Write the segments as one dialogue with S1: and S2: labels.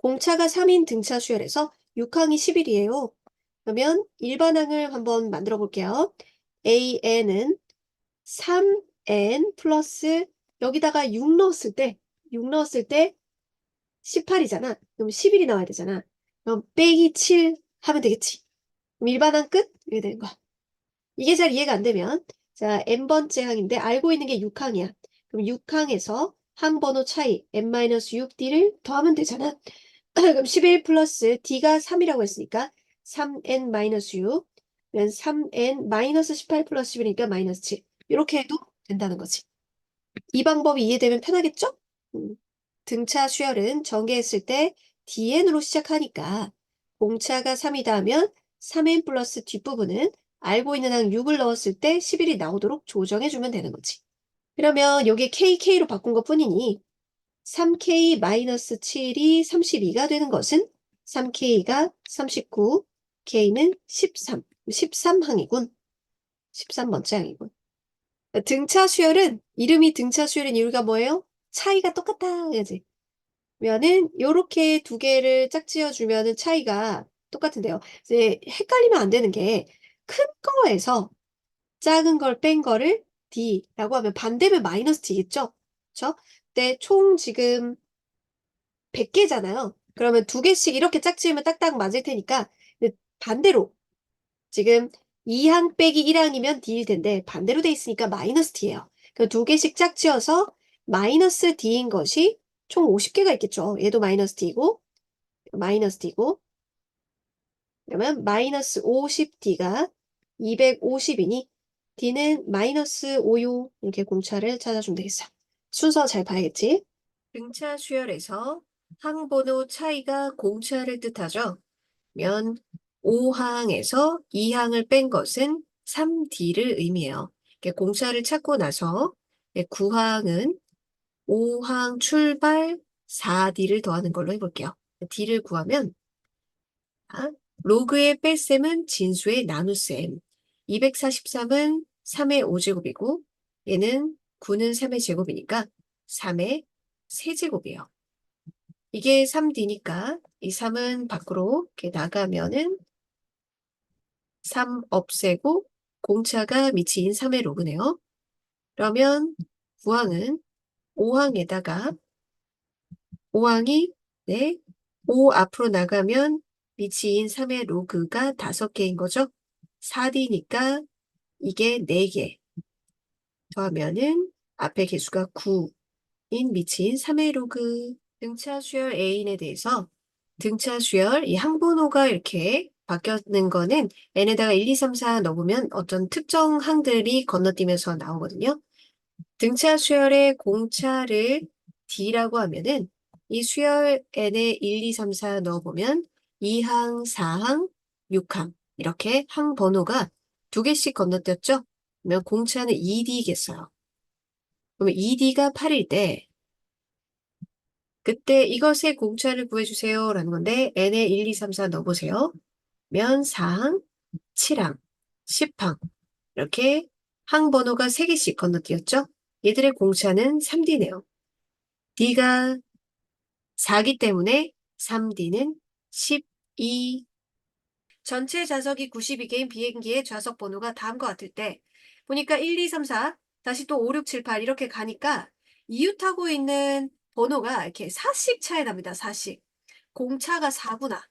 S1: 공차가 3인 등차 수열에서 6항이 10일이에요. 그러면 일반항을 한번 만들어 볼게요. AN은 3N 플러스 여기다가 6 넣었을 때 18이잖아. 그럼 11이 나와야 되잖아. 그럼 빼기 7 하면 되겠지. 그럼 일반항 끝? 이렇게 되는 거야. 이게 잘 이해가 안 되면 자, n번째 항인데 알고 있는 게 6항이야. 그럼 6항에서 항 번호 차이 n-6d를 더하면 되잖아. 그럼 11 플러스 d가 3이라고 했으니까 3n-6 그러면 3n-18 플러스 11이니까 마이너스 7 이렇게 해도 된다는 거지. 이 방법이 이해되면 편하겠죠? 음. 등차 수열은 전개했을 때 dn으로 시작하니까 공차가 3이다 하면 3n 플러스 뒷부분은 알고 있는 항 6을 넣었을 때 11이 나오도록 조정해주면 되는 거지. 그러면 여기 KK로 바꾼 것 뿐이니 3K-7이 32가 되는 것은 3K가 39, K는 13, 13항이군. 13번째 항이군. 등차 수열은 이름이 등차 수열인 이유가 뭐예요? 차이가 똑같다. 그지? 면은 요렇게 두 개를 짝지어 주면은 차이가 똑같은데요. 이제 헷갈리면 안 되는 게 큰 거에서 작은 걸 뺀 거를 D라고 하면 반대면 마이너스 D겠죠? 그쵸? 근데 총 지금 100개잖아요. 그러면 두 개씩 이렇게 짝지으면 딱딱 맞을 테니까 반대로 지금 2항 빼기 1항이면 D일 텐데 반대로 돼 있으니까 마이너스 D예요. 그 두 개씩 짝지어서 마이너스 D인 것이 총 50개가 있겠죠. 얘도 마이너스 D고 마이너스 D고 그러면 마이너스 50D가 250이니 D는 마이너스 5요. 이렇게 공차를 찾아주면 되겠어. 순서 잘 봐야겠지? 등차 수열에서 항번호 차이가 공차를 뜻하죠. 면 5항에서 2항을 뺀 것은 3D를 의미해요. 공차를 찾고 나서 9항은 5항 출발 4D를 더하는 걸로 해볼게요. D를 구하면 로그의 뺄셈은 진수의 나눗셈. 243은 3의 5제곱이고 얘는 9는 3의 제곱이니까 3의 세제곱이에요. 이게 3D니까 이 3은 밖으로 이렇게 나가면은 3 없애고 공차가 미치인 3의 로그네요. 그러면 9항은 5항에다가 5항이 네, 5 앞으로 나가면 미치인 3의 로그가 5개인 거죠. 4D니까 이게 4개 더하면은 앞에 개수가 9인 미치인 3의 로그. 등차 수열 A인에 대해서 등차 수열 이 항번호가 이렇게 바뀌는 거는 n에다가 1, 2, 3, 4 넣으면 어떤 특정 항들이 건너뛰면서 나오거든요. 등차 수열의 공차를 D라고 하면은 이 수열 n에 1, 2, 3, 4 넣어보면 2항, 4항, 6항 이렇게 항 번호가 두 개씩 건너뛰었죠? 그러면 공차는 2D겠어요. 그러면 2D가 8일 때 그때 이것의 공차를 구해주세요 라는 건데 n에 1, 2, 3, 4 넣어보세요. 면 4항, 7항, 10항 이렇게 항 번호가 3개씩 건너뛰었죠? 얘들의 공차는 3D네요. D가 4기 때문에 3D는 12. 전체 좌석이 92개인 비행기의 좌석 번호가 다음과 같을 때 보니까 1, 2, 3, 4 다시 또 5, 6, 7, 8 이렇게 가니까 이웃하고 있는 번호가 이렇게 4씩 차이 납니다. 4씩. 공차가 4구나.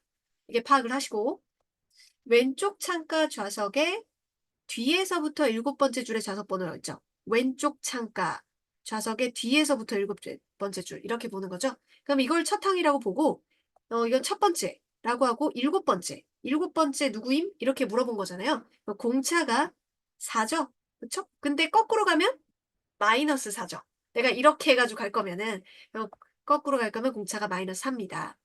S1: 이게 파악을 하시고 왼쪽 창가 좌석에 뒤에서부터 7번째 줄의 좌석 번호가 있죠. 왼쪽 창가 좌석의 뒤에서부터 7번째 줄 이렇게 보는 거죠. 그럼 이걸 첫 항이라고 보고 이건 첫 번째라고 하고 7번째 누구임? 이렇게 물어본 거잖아요. 공차가 4죠. 그렇죠? 근데 거꾸로 가면 마이너스 4죠. 내가 이렇게 해가지고 갈 거면은 거꾸로 갈 거면 공차가 마이너스 4입니다.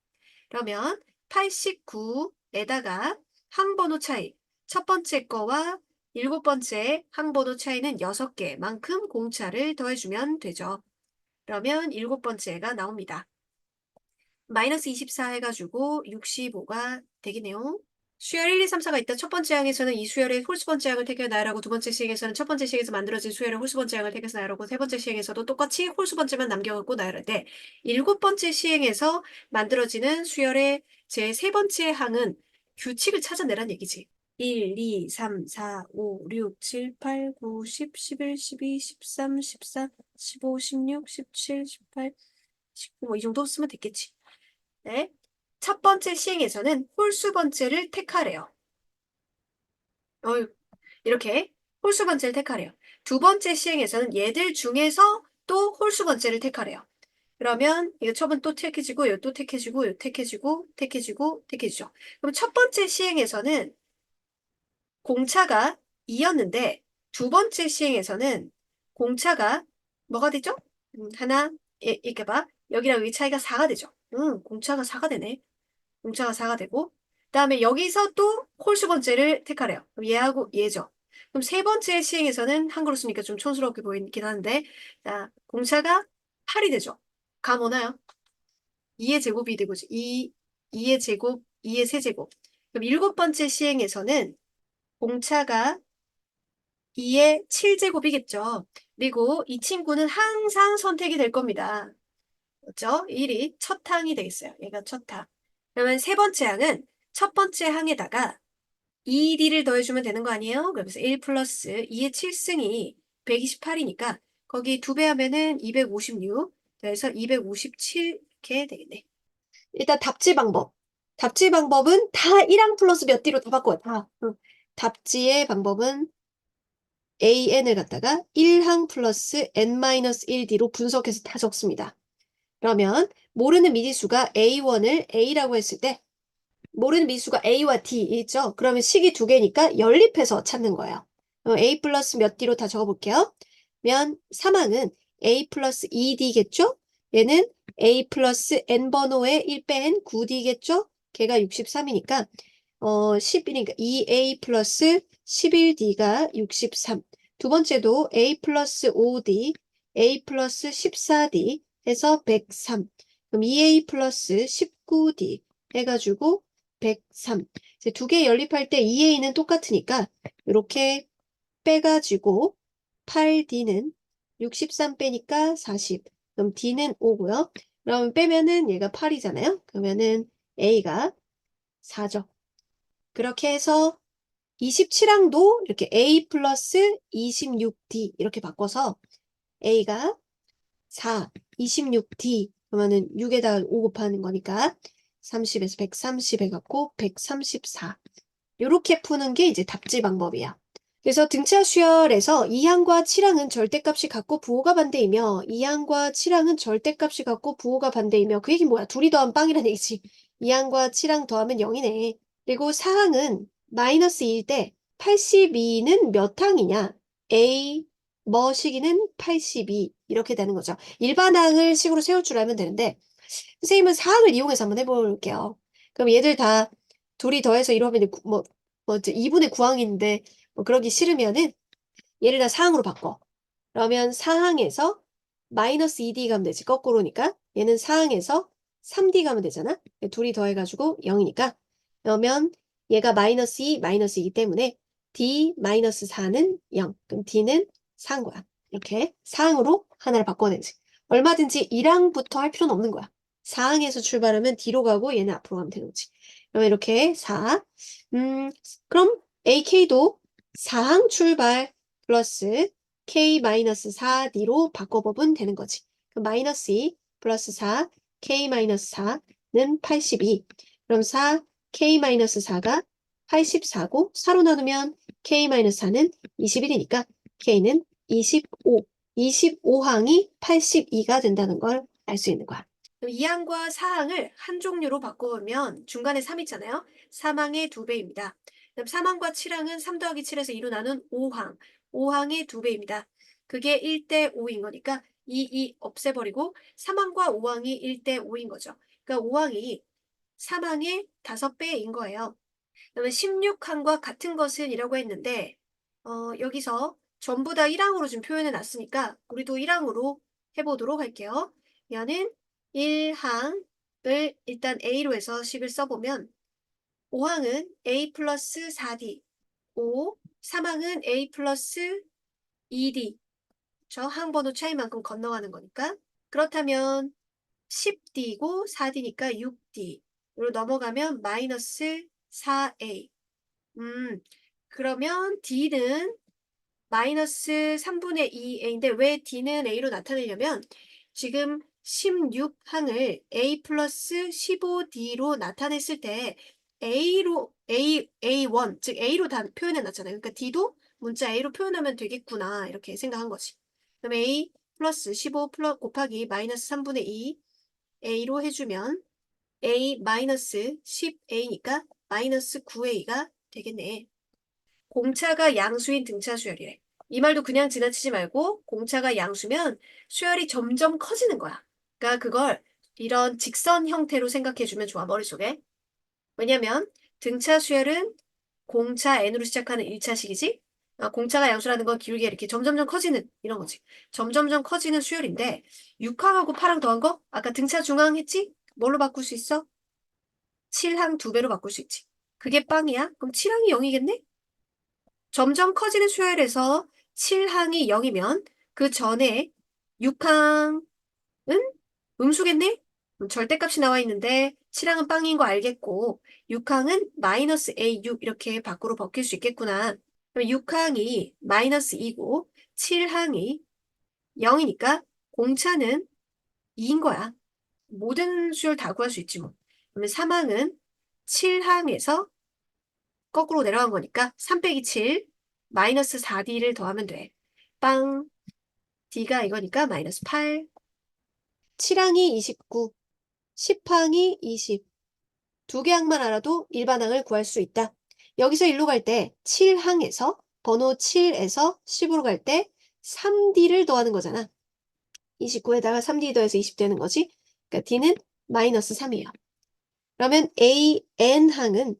S1: 그러면 89에다가 항번호 차이 첫 번째 거와 7번째 항번호 차이는 6개만큼 공차를 더해주면 되죠. 그러면 7번째가 나옵니다. 마이너스 24 해가지고 65가 되겠네요. 수열 1, 2, 3, 4가 있다. 첫 번째 항에서는 이 수열의 홀수 번째 항을 택해 나열하고 두 번째 시행에서는 첫 번째 시행에서 만들어진 수열의 홀수 번째 항을 택해서 나열하고 세 번째 시행에서도 똑같이 홀수 번째만 남겨갖고 나열할 때 일곱 번째 시행에서 만들어지는 수열의 제 세 번째 항은 규칙을 찾아내란 얘기지. 1, 2, 3, 4, 5, 6, 7, 8, 9, 10, 11, 12, 13, 14, 15, 16, 17, 18, 19, 뭐 이 정도 쓰면 됐겠지. 네. 첫 번째 시행에서는 홀수 번째를 택하래요. 이렇게 홀수 번째를 택하래요. 두 번째 시행에서는 얘들 중에서 또 홀수 번째를 택하래요. 그러면 이거 처분 또 택해지고, 요 또 택해지고, 요 택해지고, 택해지고, 택해지죠. 그럼 첫 번째 시행에서는 공차가 2였는데 두 번째 시행에서는 공차가 뭐가 되죠? 하나, 이렇게 봐. 여기랑 여기 차이가 4가 되죠. 공차가 4가 되네. 공차가 4가 되고 그다음에 여기서 또 홀수 번째를 택하래요. 그럼 얘하고 얘죠. 그럼 세 번째 시행에서는 한글로 쓰니까 좀 촌스럽게 보이긴 하는데 자, 공차가 8이 되죠. 감 오나요? 2의 제곱이 되고 2의 제곱, 2의 세제곱. 그럼 일곱 번째 시행에서는 공차가 2의 7제곱이겠죠. 그리고 이 친구는 항상 선택이 될 겁니다. 그렇죠? 1이 첫 항이 되겠어요. 얘가 첫 항. 그러면 세 번째 항은 첫 번째 항에다가 2D를 더해주면 되는 거 아니에요? 그래서 1 플러스 2의 7승이 128이니까 거기 2배 하면은 256. 그래서 257 이렇게 되겠네. 일단 답지 방법. 답지 방법은 다 1항 플러스 몇 D로 다 바꿔요. 다. 답지의 방법은 AN을 갖다가 1항 플러스 N-1D로 분석해서 다 적습니다. 그러면 모르는 미지수가 A1을 A라고 했을 때 모르는 미지수가 A와 D 있죠? 그러면 식이 두 개니까 연립해서 찾는 거예요. A 플러스 몇 D로 다 적어볼게요. 그러면 3항은 A 플러스 2D겠죠? 얘는 A 플러스 N번호의 1 뺀 9D겠죠? 걔가 63이니까 10이니까 2A 플러스 11D가 63. 두 번째도 A 플러스 5D, A 플러스 14D 해서 103. 그럼 2A 플러스 19D 해가지고 103. 이제 두 개 연립할 때 2A는 똑같으니까 이렇게 빼가지고 8D는 63 빼니까 40. 그럼 D는 5고요. 그럼 빼면은 얘가 8이잖아요. 그러면은 A가 4죠. 그렇게 해서 27항도 이렇게 A 플러스 26D 이렇게 바꿔서 A가 4, 26D 그러면은 6에다가 5 곱하는 거니까 30에서 130 해갖고 134 이렇게 푸는 게 이제 답지 방법이야. 그래서 등차 수열에서 2항과 7항은 절대값이 같고 부호가 반대이며 2항과 7항은 절대값이 같고 부호가 반대이며 그 얘기는 뭐야? 둘이 더하면 빵이라는 얘기지. 2항과 7항 더하면 0이네. 그리고 4항은 마이너스 2일 때 82는 몇 항이냐? A 뭐 시기는 82 이렇게 되는 거죠. 일반항을 식으로 세울 줄 알면 되는데 선생님은 4항을 이용해서 한번 해볼게요. 그럼 얘들 다 둘이 더해서 이러면 뭐 2분의 9항인데 뭐 그러기 싫으면은 얘를 다 4항으로 바꿔. 그러면 4항에서 마이너스 2D 가면 되지. 거꾸로니까. 얘는 4항에서 3D 가면 되잖아. 둘이 더해가지고 0이니까. 그러면 얘가 마이너스 2, 마이너스 2기 때문에 D 마이너스 4는 0. 그럼 D는 4인 거야. 이렇게 4항으로 하나를 바꿔내지. 얼마든지 1항부터 할 필요는 없는 거야. 4항에서 출발하면 D로 가고 얘는 앞으로 가면 되는 거지. 그러면 이렇게 4. 그럼 AK도 4항 출발 플러스 K-4D로 바꿔보면 되는 거지. 그럼 마이너스 2 플러스 4 K-4는 82. 그럼 4 K-4가 84고 4로 나누면 K-4는 21이니까 K는 25. 25항이 82가 된다는 걸 알 수 있는 거야. 그럼 2항과 4항을 한 종류로 바꿔보면 중간에 3 있잖아요. 3항의 2배입니다. 그럼 3항과 7항은 3 더하기 7에서 2로 나눈 5항. 5항의 2배입니다. 그게 1대 5인 거니까 2 없애버리고 3항과 5항이 1대 5인 거죠. 그러니까 5항이 3항의 5배인 거예요. 그러면 16항과 같은 것은 이라고 했는데 여기서 전부 다 1항으로 좀 표현해 놨으니까 우리도 1항으로 해보도록 할게요. 얘는 1항을 일단 A로 해서 식을 써보면 5항은 A 플러스 4D, 5, 3항은 A 플러스 2D. 저 항번호 차이만큼 건너가는 거니까. 그렇다면 10D고 4D니까 6D로 넘어가면 마이너스 4A. 그러면 D는 마이너스 3분의 2A인데 왜 D는 A로 나타내려면 지금 16항을 A 플러스 15D로 나타냈을 때 A로, A1, 즉 A로 다 표현해놨잖아요. 그러니까 D도 문자 A로 표현하면 되겠구나. 이렇게 생각한 거지. 그럼 A 플러스 15 곱하기 마이너스 3분의 2 A로 해주면 A 마이너스 10A니까 마이너스 9A가 되겠네. 공차가 양수인 등차 수열이래. 이 말도 그냥 지나치지 말고 공차가 양수면 수열이 점점 커지는 거야. 그러니까 그걸 이런 직선 형태로 생각해주면 좋아, 머릿속에. 왜냐면 등차 수열은 공차 n으로 시작하는 1차식이지? 공차가 양수라는 건 기울기가 이렇게 점점점 커지는 이런 거지. 점점점 커지는 수열인데 6항하고 8항 더한 거? 아까 등차 중항 했지? 뭘로 바꿀 수 있어? 7항 2배로 바꿀 수 있지. 그게 빵이야? 그럼 7항이 0이겠네? 점점 커지는 수열에서 7항이 0이면 그 전에 6항은 음수겠네? 절대값이 나와 있는데 7항은 빵인 거 알겠고 6항은 마이너스 A6 이렇게 밖으로 벗길 수 있겠구나. 그럼 6항이 마이너스 2고 7항이 0이니까 공차는 2인 거야. 모든 수열 다 구할 수 있지 뭐. 그러면 3항은 7항에서 거꾸로 내려간 거니까 3 빼기 7 마이너스 4D를 더하면 돼. 빵. D가 이거니까 마이너스 8. 7항이 29, 10항이 20. 두 개 항만 알아도 일반항을 구할 수 있다. 여기서 일로 갈 때 7항에서 번호 7에서 10으로 갈 때 3D를 더하는 거잖아. 29에다가 3D 더해서 20 되는 거지. 그러니까 D는 마이너스 3이에요. 그러면 AN항은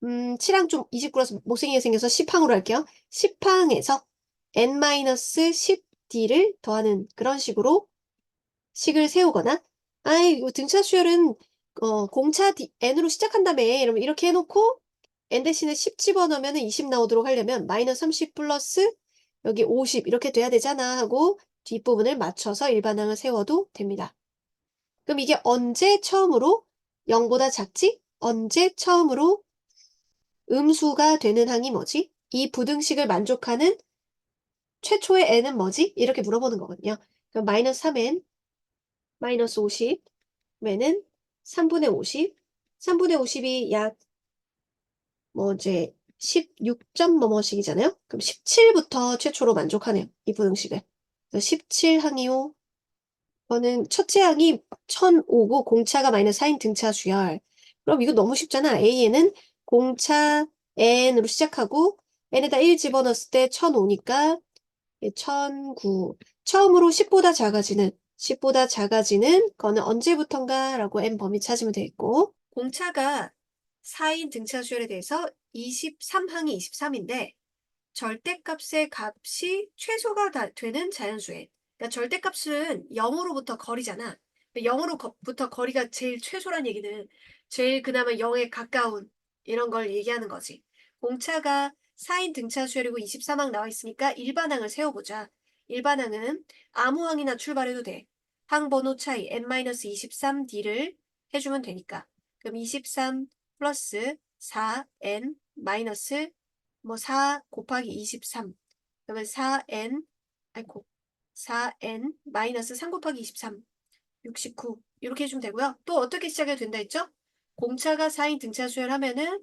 S1: 7항 좀 29라서 못생기게 생겨서 10항으로 할게요. 10항에서 n-10D를 더하는 그런 식으로 식을 세우거나 아이 등차 수열은 공차 n으로 시작한다며 이러면 이렇게 해놓고 n 대신에 10 집어넣으면 20 나오도록 하려면 마이너스 30 플러스 여기 50 이렇게 돼야 되잖아 하고 뒷부분을 맞춰서 일반항을 세워도 됩니다. 그럼 이게 언제 처음으로 0보다 작지? 언제 처음으로 음수가 되는 항이 뭐지? 이 부등식을 만족하는 최초의 n은 뭐지? 이렇게 물어보는 거거든요. 그럼 마이너스 3n, 마이너스 50, n은 3분의 50, 3분의 50이 약 이제 16점 뭐뭐씩이잖아요? 그럼 17부터 최초로 만족하네요. 이 부등식을. 17항이요. 이거는 첫째 항이 1005고 공차가 마이너스 4인 등차 수열. 그럼 이거 너무 쉽잖아. A에는 공차 n으로 시작하고 n에다 1 집어넣었을 때 1005니까 1009. 처음으로 10보다 작아지는 거는 언제부턴가 라고 n 범위 찾으면 되겠고 공차가 4인 등차 수열에 대해서 23항이 23인데 절대값의 값이 최소가 되는 자연수에 그러니까 절대값은 0으로부터 거리잖아. 0으로부터 거리가 제일 최소란 얘기는 제일 그나마 0에 가까운 이런 걸 얘기하는 거지. 공차가 4인 등차 수열이고 23항 나와 있으니까 일반항을 세워보자. 일반항은 아무 항이나 출발해도 돼. 항번호 차이 n-23D를 해주면 되니까. 그럼 23 플러스 4n 마이너스 4 곱하기 23 그러면 4n 마이너스 3 곱하기 23 69 이렇게 해주면 되고요. 또 어떻게 시작해도 된다 했죠? 공차가 4인 등차 수열하면은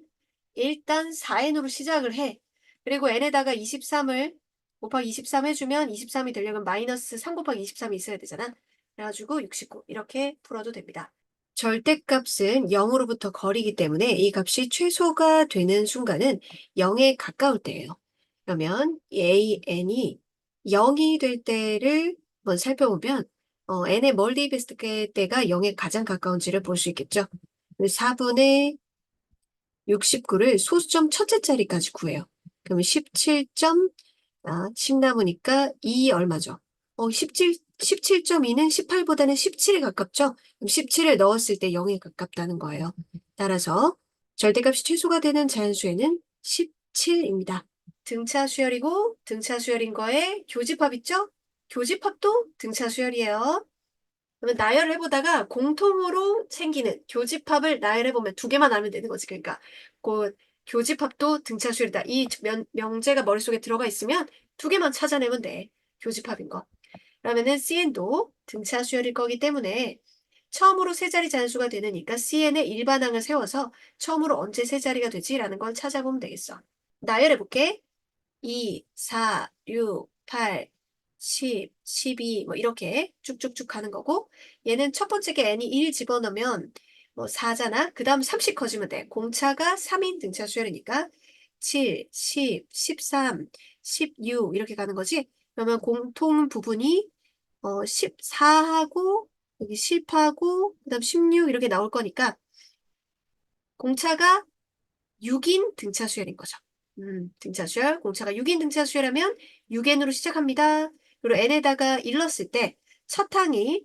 S1: 일단 4n으로 시작을 해. 그리고 n에다가 23을 곱하기 23 해주면 23이 되려면 마이너스 3 곱하기 23이 있어야 되잖아. 그래가지고 69 이렇게 풀어도 됩니다. 절대값은 0으로부터 거리기 때문에 이 값이 최소가 되는 순간은 0에 가까울 때예요. 그러면 AN이 0이 될 때를 한번 살펴보면 n의 멀리 베스트 때가 0에 가장 가까운지를 볼 수 있겠죠. 4분의 69를 소수점 첫째 자리까지 구해요. 그러면 17점, 10 남으니까 2 얼마죠? 17.2는 18보다는 17에 가깝죠? 그럼 17을 넣었을 때 0에 가깝다는 거예요. 따라서 절대값이 최소가 되는 자연수에는 17입니다. 등차 수열이고 등차 수열인 거에 교집합 있죠? 교집합도 등차 수열이에요. 그러면 나열을 해보다가 공통으로 생기는 교집합을 나열해보면 두 개만 알면 되는 거지. 그러니까 그 교집합도 등차 수열이다. 이 명제가 머릿속에 들어가 있으면 두 개만 찾아내면 돼. 교집합인 거. 그러면은 CN도 등차 수열일 거기 때문에 처음으로 세 자리 잔수가 되느니까 CN의 일반항을 세워서 처음으로 언제 세 자리가 되지라는 걸 찾아보면 되겠어. 나열해볼게. 2, 4, 6, 8, 10, 12, 뭐 이렇게 쭉쭉쭉 가는 거고 얘는 첫 번째 게 n이 1 집어넣으면 뭐 4잖아. 그 다음 30 커지면 돼. 공차가 3인 등차 수열이니까 7, 10, 13, 16 이렇게 가는 거지. 그러면 공통 부분이 14하고 여기 10하고 그 다음 16 이렇게 나올 거니까 공차가 6인 등차 수열인 거죠. 등차 수열. 공차가 6인 등차 수열하면 6n으로 시작합니다. 그리고 n에다가 1 넣었을 때 첫 항이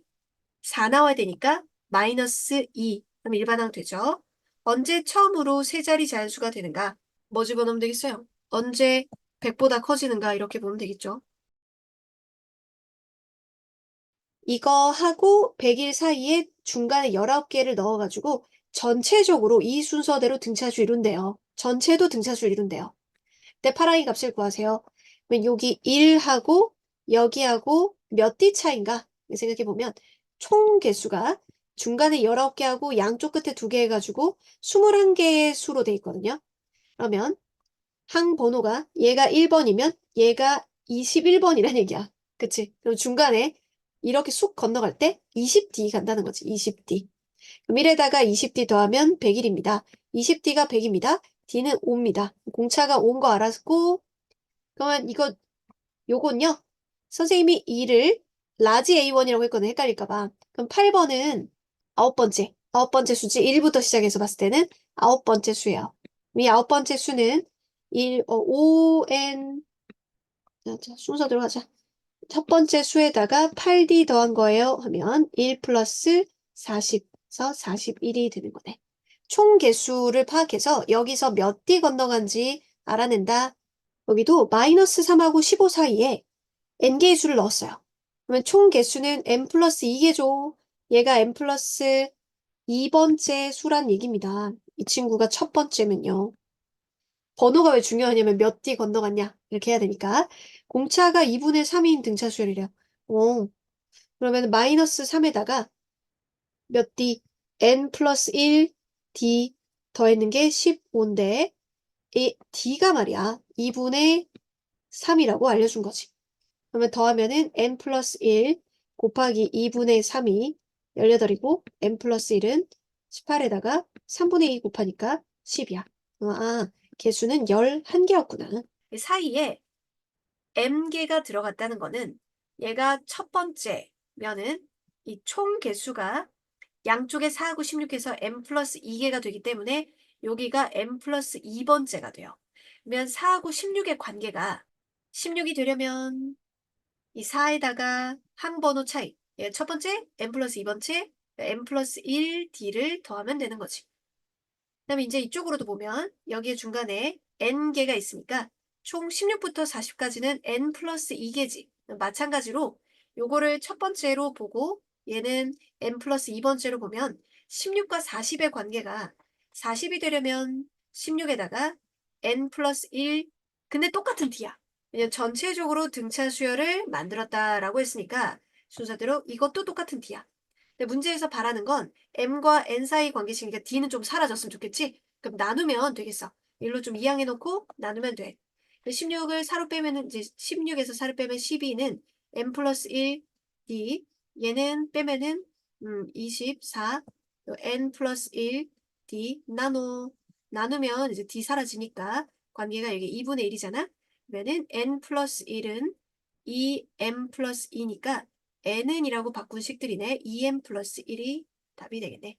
S1: 4 나와야 되니까 마이너스 2. 그럼 일반항 되죠. 언제 처음으로 세 자리 자연수가 되는가? 뭐 집어넣으면 되겠어요? 언제 100보다 커지는가? 이렇게 보면 되겠죠. 이거 하고 100일 사이에 중간에 19개를 넣어가지고 전체적으로 이 순서대로 등차수 이룬대요. 전체도 등차수 이룬대요. 때 파라이 값을 구하세요. 그러면 여기 1하고 여기하고 몇 띠 차인가? 생각해보면 총 개수가 중간에 19개하고 양쪽 끝에 2개 해가지고 21개의 수로 돼 있거든요. 그러면 항 번호가 얘가 1번이면 얘가 21번이란 얘기야. 그치? 그럼 중간에 이렇게 쑥 건너갈 때 20D 간다는 거지. 20D. 그럼 1에다가 20D 더하면 100일입니다. 20D가 100입니다. D는 5입니다. 공차가 5인 거 알았고 그러면 요건요. 선생님이 2를 라지 A1이라고 했거든. 헷갈릴까봐. 그럼 8번은 아홉 번째 수지. 1부터 시작해서 봤을 때는 아홉 번째 수예요. 이 아홉 번째 수는 5n, 자, 순서대로 하자. 첫 번째 수에다가 8d 더한 거예요. 하면 1 플러스 40에서 41이 되는 거네. 총 개수를 파악해서 여기서 몇 d 건너간지 알아낸다. 여기도 마이너스 3하고 15 사이에 n개의 수를 넣었어요. 그러면 총 개수는 n 플러스 2개죠. 얘가 n 플러스 2번째 수란 얘기입니다. 이 친구가 첫 번째면요. 번호가 왜 중요하냐면 몇 D 건너갔냐 이렇게 해야 되니까 공차가 2분의 3인 등차 수열이래요. 그러면 마이너스 3에다가 몇 D n 플러스 1 D 더했는 게 15인데 이 D가 말이야 2분의 3이라고 알려준 거지. 그러면 더하면은 n 플러스 1 곱하기 2분의 3이 18이고 n 플러스 1은 18에다가 3분의 2 곱하니까 10이야. 개수는 11개였구나. 사이에 m개가 들어갔다는 거는 얘가 첫 번째면은 이 총 개수가 양쪽에 4하고 16해서 m 플러스 2개가 되기 때문에 여기가 m 플러스 2번째가 돼요. 그러면 4하고 16의 관계가 16이 되려면 이 4에다가 항번호 차이 첫 번째 m 플러스 2번째 m 플러스 1d를 더하면 되는 거지. 그 다음에 이제 이쪽으로도 보면 여기에 중간에 n개가 있으니까 총 16부터 40까지는 n 플러스 2개지. 마찬가지로 요거를 첫 번째로 보고 얘는 n 플러스 2번째로 보면 16과 40의 관계가 40이 되려면 16에다가 n 플러스 1 근데 똑같은 d야. 왜냐면 전체적으로 등차 수열을 만들었다라고 했으니까 순서대로 이것도 똑같은 d야. 근데 문제에서 바라는 건 m과 n 사이 관계식이니까 d는 좀 사라졌으면 좋겠지? 그럼 나누면 되겠어. 일로 좀 이항해놓고 나누면 돼. 16을 4로 빼면은 이제 16에서 4를 빼면 12는 m 플러스 1 d 얘는 빼면은 24 n 플러스 1 d 나누면 이제 d 사라지니까 관계가 여기 2분의 1이잖아. 그러면은 n 플러스 1은 2m 플러스 2니까 n은 이라고 바꾼 식들이네. 2m 플러스 1이 답이 되겠네.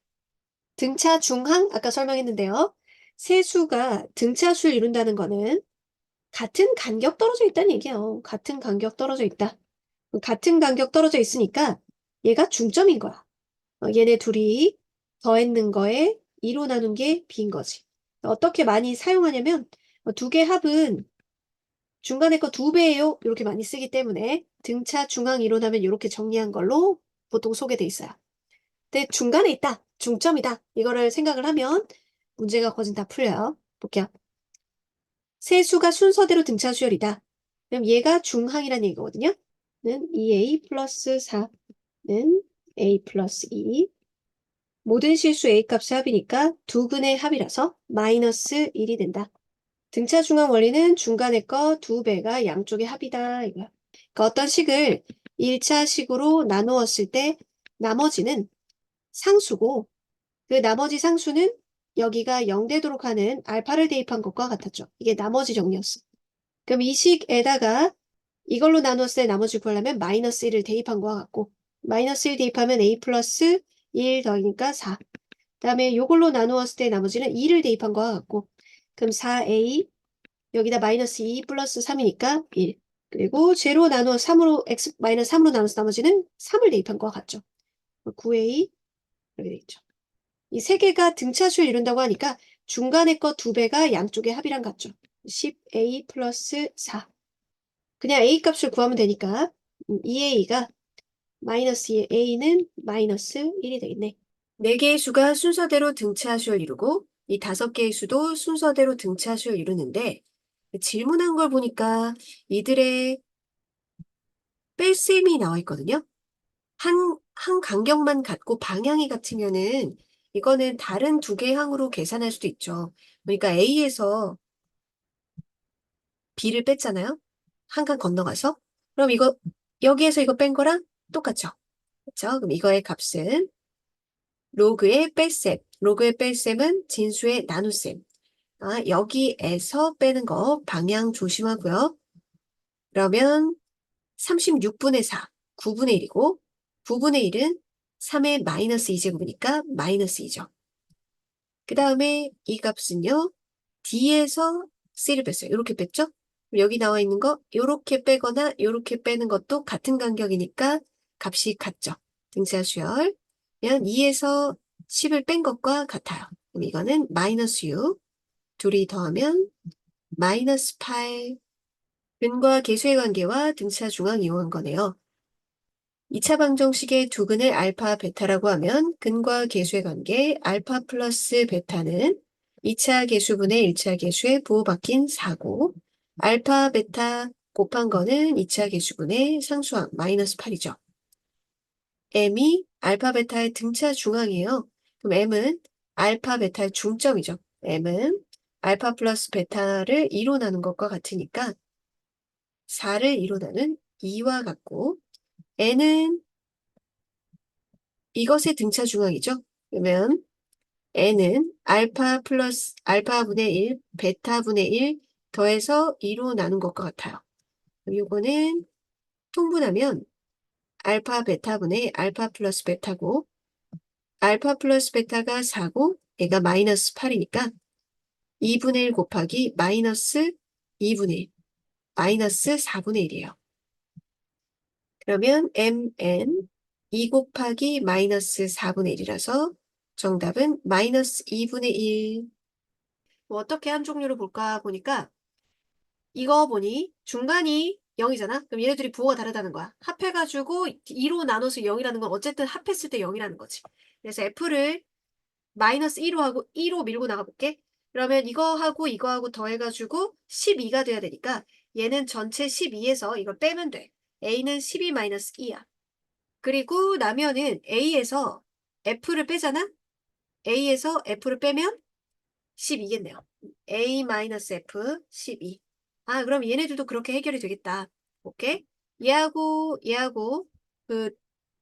S1: 등차 중항 아까 설명했는데요. 세 수가 등차수를 이룬다는 거는 같은 간격 떨어져 있다는 얘기예요. 같은 간격 떨어져 있다. 같은 간격 떨어져 있으니까 얘가 중점인 거야. 얘네 둘이 더했는 거에 2로 나눈 게 b인 거지. 어떻게 많이 사용하냐면 두 개 합은 중간에 거 2배예요. 이렇게 많이 쓰기 때문에 등차 중앙 이론하면 이렇게 정리한 걸로 보통 소개돼 있어요. 근데 중간에 있다. 중점이다. 이거를 생각을 하면 문제가 거진 다 풀려요. 볼게요. 세수가 순서대로 등차 수열이다. 그럼 얘가 중항이라는 얘기거든요. 는 2a 플러스 4는 a 플러스 2. 모든 실수 a 값의 합이니까 두 근의 합이라서 마이너스 1이 된다. 등차 중앙 원리는 중간에 거 2배가 양쪽의 합이다. 이거야. 그러니까 어떤 식을 1차 식으로 나누었을 때 나머지는 상수고 그 나머지 상수는 여기가 0 되도록 하는 알파를 대입한 것과 같았죠. 이게 나머지 정리였어. 그럼 이 식에다가 이걸로 나누었을 때 나머지 구하려면 마이너스 1을 대입한 것과 같고 마이너스 1 대입하면 a 플러스 1 더하니까 4. 그 다음에 이걸로 나누었을 때 나머지는 2를 대입한 것과 같고 그럼 4a 여기다 마이너스 2 플러스 3이니까 1. 그리고 제로 나누어 3으로 x 마이너스 3으로 나눠서 나머지는 3을 대입한 것과 같죠. 9a 이렇게 되겠죠. 이 세 개가 등차수를 이룬다고 하니까 중간에 거 2배가 양쪽의 합이랑 같죠. 10a 플러스 4. 그냥 a 값을 구하면 되니까 2a가 마이너스 2의 a는 마이너스 1이 되겠네. 4개의 수가 순서대로 등차수를 이루고 이 5개의 수도 순서대로 등차수를 이루는데 질문한 걸 보니까 이들의 뺄셈이 나와 있거든요. 한 간격만 같고 방향이 같으면은 이거는 다른 두 개의 항으로 계산할 수도 있죠. 그러니까 A에서 B를 뺐잖아요. 한 칸 건너가서. 그럼 이거 여기에서 이거 뺀 거랑 똑같죠. 그렇죠? 그럼 이거의 값은 로그의 뺄셈. 로그의 뺄셈은 진수의 나눗셈. 아, 여기에서 빼는 거 방향 조심하고요. 그러면 36분의 4, 9분의 1이고 9분의 1은 3의 마이너스 2제곱이니까 마이너스 2죠. 그 다음에 이 값은요. D에서 C를 뺐어요. 이렇게 뺐죠? 여기 나와 있는 거 이렇게 빼거나 이렇게 빼는 것도 같은 간격이니까 값이 같죠. 등차 수열. 그냥 2에서 10을 뺀 것과 같아요. 그럼 이거는 마이너스 6. 둘이 더하면 마이너스 8. 근과 계수의 관계와 등차 중앙 이용한 거네요. 2차 방정식의 두 근을 알파, 베타라고 하면 근과 계수의 관계 알파 플러스 베타는 2차 계수분의 1차 계수에 부호바뀐 4고 알파, 베타 곱한 거는 2차 계수분의 상수항 마이너스 8이죠. m이 알파, 베타의 등차 중앙이에요. 그럼 m은 알파, 베타의 중점이죠. m은 알파 플러스 베타를 2로 나눈 것과 같으니까 4를 2로 나눈 2와 같고 n은 이것의 등차 중앙이죠. 그러면 n은 알파 플러스 알파분의 1, 베타분의 1 더해서 2로 나눈 것과 같아요. 이거는 통분하면 알파 베타분의 알파 플러스 베타고 알파 플러스 베타가 4고 얘가 마이너스 8이니까 2분의 1 곱하기 마이너스 2분의 1, 마이너스 4분의 1이에요. 그러면 mn 2 곱하기 마이너스 4분의 1이라서 정답은 마이너스 2분의 1. 뭐 어떻게 한 종류를 볼까 보니까 이거 보니 중간이 0이잖아? 그럼 얘네들이 부호가 다르다는 거야. 합해가지고 2로 나눠서 0이라는 건 어쨌든 합했을 때 0이라는 거지. 그래서 F를 마이너스 2로 하고 2로 밀고 나가볼게. 그러면 이거하고 이거하고 더해가지고 12가 돼야 되니까 얘는 전체 12에서 이걸 빼면 돼. A는 12 마이너스 2야. 그리고 나면은 A에서 F를 빼잖아? A에서 F를 빼면 12겠네요. A-F 12. 아, 그럼 얘네들도 그렇게 해결이 되겠다. 오케이? 얘하고 그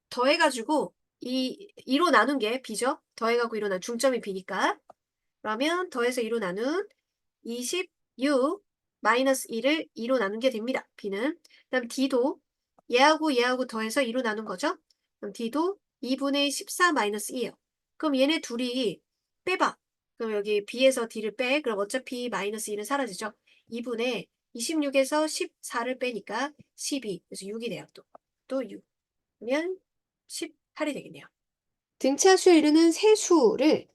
S1: 더해가지고 2로 나눈 게 B죠? 더해가고 2로 나눈 중점이 B니까. 그러면 더해서 2로 나눈 26 마이너스 1을 2로 나눈 게 됩니다. B는. 그다음 D도 얘하고 더해서 2로 나눈 거죠? 그럼 D도 2분의 14 마이너스 2예요. 그럼 얘네 둘이 빼봐. 그럼 여기 B에서 D를 빼. 그럼 어차피 마이너스 2는 사라지죠? 2분의 26에서 14를 빼니까 12. 그래서 6이 돼요. 또 6. 그러면 18이 되겠네요. 등차수를 이루는 세 수를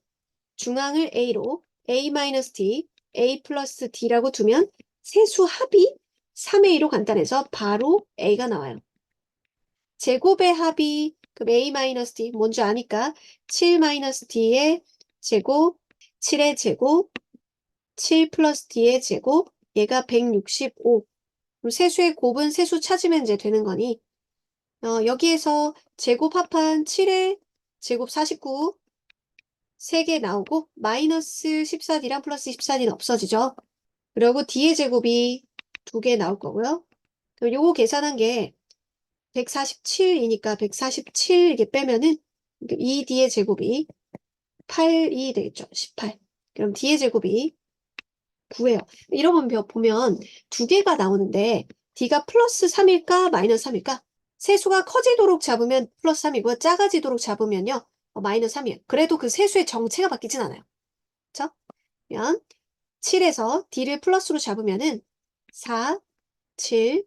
S1: 중앙을 A로 A-D, A 플러스 D라고 두면 세수 합이 3의 2로 간단해서 바로 A가 나와요. 제곱의 합이 그럼 A-D 뭔지 아니까 7-D의 제곱, 7의 제곱, 7 플러스 D의 제곱, 얘가 165. 그럼 세수의 곱은 세수 찾으면 이제 되는 거니 여기에서 제곱 합한 7의 제곱 49, 3개 나오고 마이너스 14D랑 플러스 14D는 없어지죠. 그리고 D의 제곱이 2개 나올 거고요. 그럼 요거 계산한 게 147이니까 147 이렇게 빼면은 2D의 제곱이 8이 되겠죠. 18. 그럼 D의 제곱이 9예요. 이러면 보면 2개가 나오는데 D가 플러스 3일까 마이너스 3일까? 세수가 커지도록 잡으면 플러스 3이고 작아지도록 잡으면요 마이너스 3이에요. 그래도 그 세수의 정체가 바뀌진 않아요. 그쵸? 그러면 7에서 D를 플러스로 잡으면은 4, 7,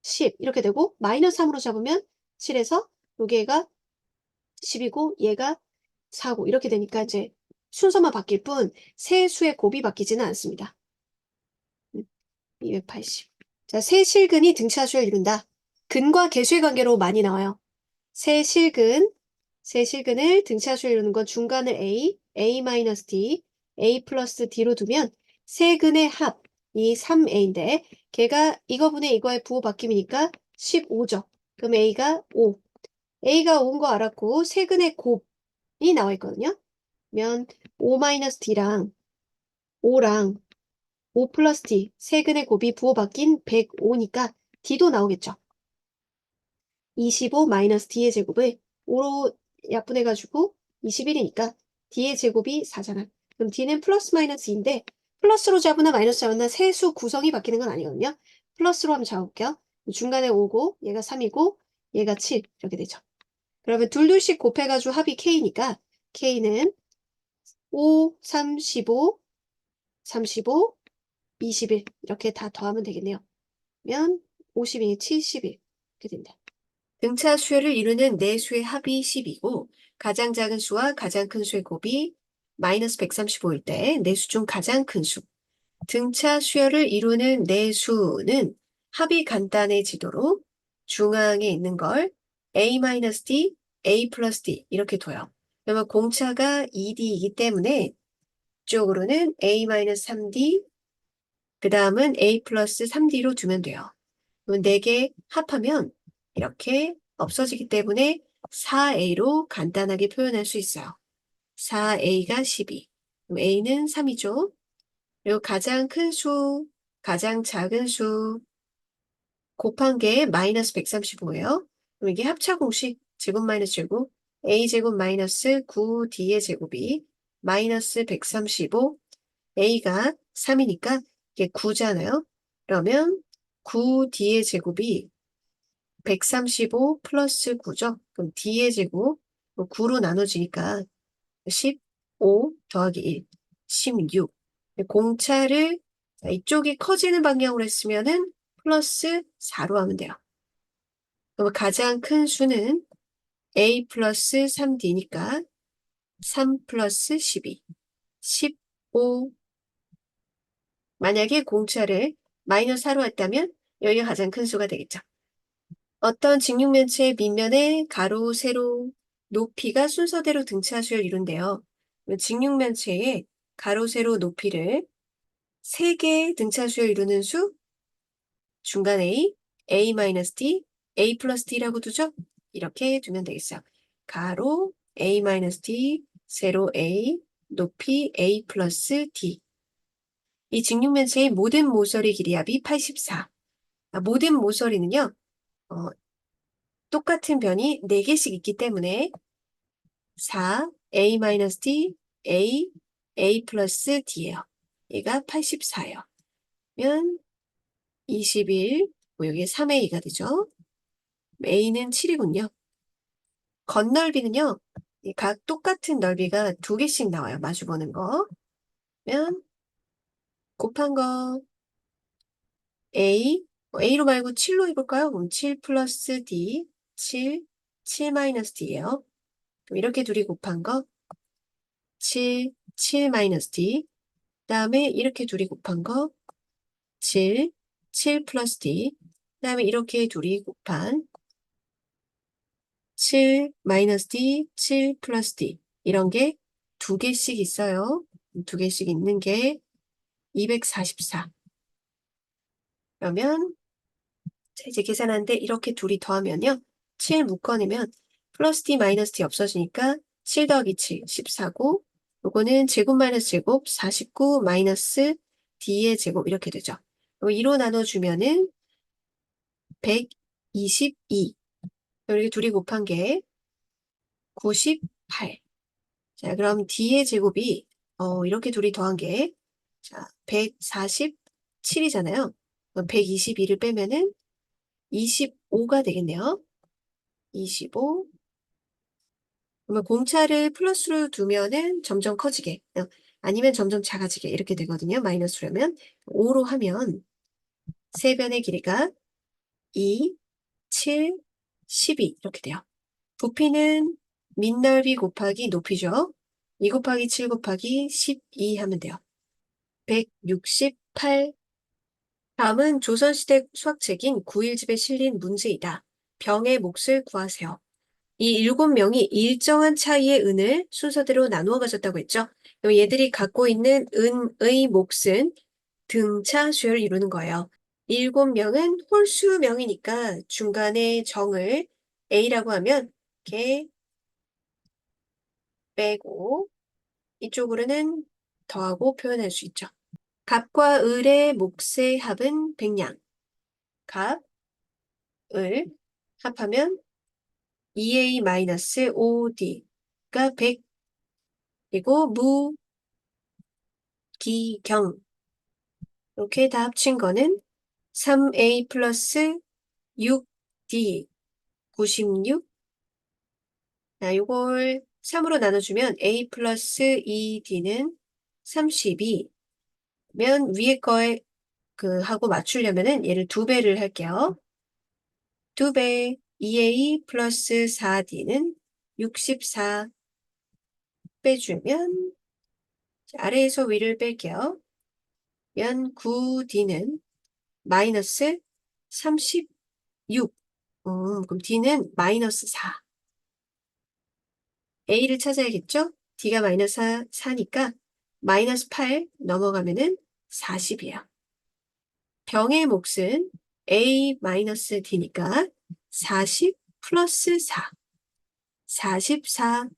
S1: 10 이렇게 되고 마이너스 3으로 잡으면 7에서 여기가 10이고 얘가 4고 이렇게 되니까 이제 순서만 바뀔 뿐 세수의 곱이 바뀌지는 않습니다. 280. 자, 세실근이 등차수를 이룬다. 근과 계수의 관계로 많이 나와요. 세실근을 등차수를 이루는 건 중간을 A-D, A 플러스 D로 두면 세근의 합, 이 3A인데 걔가 이거분의 이거의 부호 바뀜이니까 15죠. 그럼 A가 5. A가 5인 거 알았고 세근의 곱이 나와 있거든요. 그러면 5-D랑 5랑 5 플러스 D, 세근의 곱이 부호 바뀐 105니까 D도 나오겠죠. 25 마이너스 D의 제곱을 5로 약분해가지고 21이니까 D의 제곱이 4잖아. 그럼 D는 플러스 마이너스인데 플러스로 잡으나 마이너스 잡으나 세수 구성이 바뀌는 건 아니거든요. 플러스로 한번 잡아볼게요. 중간에 5고 얘가 3이고 얘가 7 이렇게 되죠. 그러면 둘둘씩 곱해가지고 합이 K니까 K는 5, 35, 35, 21 이렇게 다 더하면 되겠네요. 그러면 52, 71 이렇게 된다. 등차 수열을 이루는 네 수의 합이 10이고 가장 작은 수와 가장 큰 수의 곱이 마이너스 135일 때 네 수 중 가장 큰 수. 등차 수열을 이루는 네 수는 합이 간단해지도록 중앙에 있는 걸 A-D, A 플러스 D 이렇게 둬요. 그러면 공차가 2D이기 때문에 이쪽으로는 A-3D 그 다음은 A 플러스 3D로 두면 돼요. 그럼 4개 합하면 이렇게 없어지기 때문에 4A로 간단하게 표현할 수 있어요. 4A가 12. 그럼 A는 3이죠. 그리고 가장 큰 수, 가장 작은 수 곱한 게 마이너스 135예요. 그럼 이게 합차 공식 제곱 마이너스 제곱 A제곱 마이너스 9D의 제곱이 마이너스 135 A가 3이니까 이게 9잖아요. 그러면 9D의 제곱이 135 플러스 9죠. 그럼 D의 제곱 9로 나눠지니까 15 더하기 1, 16. 공차를 이쪽이 커지는 방향으로 했으면은 플러스 4로 하면 돼요. 그럼 가장 큰 수는 A 플러스 3D니까 3 플러스 12, 15. 만약에 공차를 마이너스 4로 했다면 여기가 가장 큰 수가 되겠죠. 어떤 직육면체의 밑면의 가로, 세로, 높이가 순서대로 등차수를 이룬대요. 직육면체의 가로, 세로, 높이를 3개의 등차수를 이루는 수, 중간 A, A-D, A 플러스 D라고 두죠? 이렇게 두면 되겠어요. 가로 A-D, 세로 A, 높이 A 플러스 D. 이 직육면체의 모든 모서리 길이합이 84. 모든 모서리는요, 똑같은 변이 4개씩 있기 때문에 4, A-D, A 플러스 D예요. 얘가 84예요. 그러면 21, 여기 3A가 되죠. A는 7이군요. 겉넓이는요, 각 똑같은 넓이가 2개씩 나와요. 마주보는 거. 그러면 곱한 거 A로 말고 7로 해볼까요? 그럼 7 플러스 D, 7 마이너스 D예요. 그럼 이렇게 둘이 곱한 거 7 마이너스 D, 다음에 이렇게 둘이 곱한 거 7, 7 플러스 D. 다음에 이렇게 둘이 곱한 7 마이너스 D, 7 플러스 D. 이런 게 두 개씩 있어요. 두 개씩 있는 게 244. 그러면 자, 이제 계산하는데 이렇게 둘이 더하면요. 7 묶어내면 플러스 D 마이너스 D 없어지니까 7 더하기 7, 14고 요거는 제곱 마이너스 제곱 49 마이너스 D의 제곱 이렇게 되죠. 2로 나눠주면은 122. 이렇게 둘이 곱한 게 98. 자, 그럼 D의 제곱이 이렇게 둘이 더한 게 자, 147이잖아요. 그럼 122를 빼면은 25가 되겠네요. 25. 그러면 공차를 플러스로 두면은 점점 커지게, 아니면 점점 작아지게 이렇게 되거든요. 마이너스로 하면 5로 하면 세 변의 길이가 2, 7, 12 이렇게 돼요. 부피는 밑넓이 곱하기 높이죠. 2 곱하기 7 곱하기 12 하면 돼요. 168. 다음은 조선시대 수학책인 9일집에 실린 문제이다. 병의 몫을 구하세요. 이 7명이 일정한 차이의 은을 순서대로 나누어 가졌다고 했죠. 그럼 얘들이 갖고 있는 은의 몫은 등차 수열을 이루는 거예요. 7명은 홀수명이니까 중간에 정을 A라고 하면 이렇게 빼고 이쪽으로는 더하고 표현할 수 있죠. 갑과 을의 몫의 합은 100냥. 갑, 을 합하면 2A-5D가 100. 그리고 무, 기, 경 이렇게 다 합친 거는 3A 플러스 6D 96. 자, 요걸 3으로 나눠주면 A 플러스 2D는 32. 면 위에 거에 하고 맞추려면은 얘를 2배를 할게요. 2배 2A 플러스 4D는 64 빼주면 아래에서 위를 뺄게요. 면 9D는 마이너스 36. 그럼 D는 마이너스 4. A를 찾아야겠죠? D가 마이너스 4니까 마이너스 8 넘어가면은 40이에요. 병의 몫은 A 마이너스 D니까 40 플러스 4. 44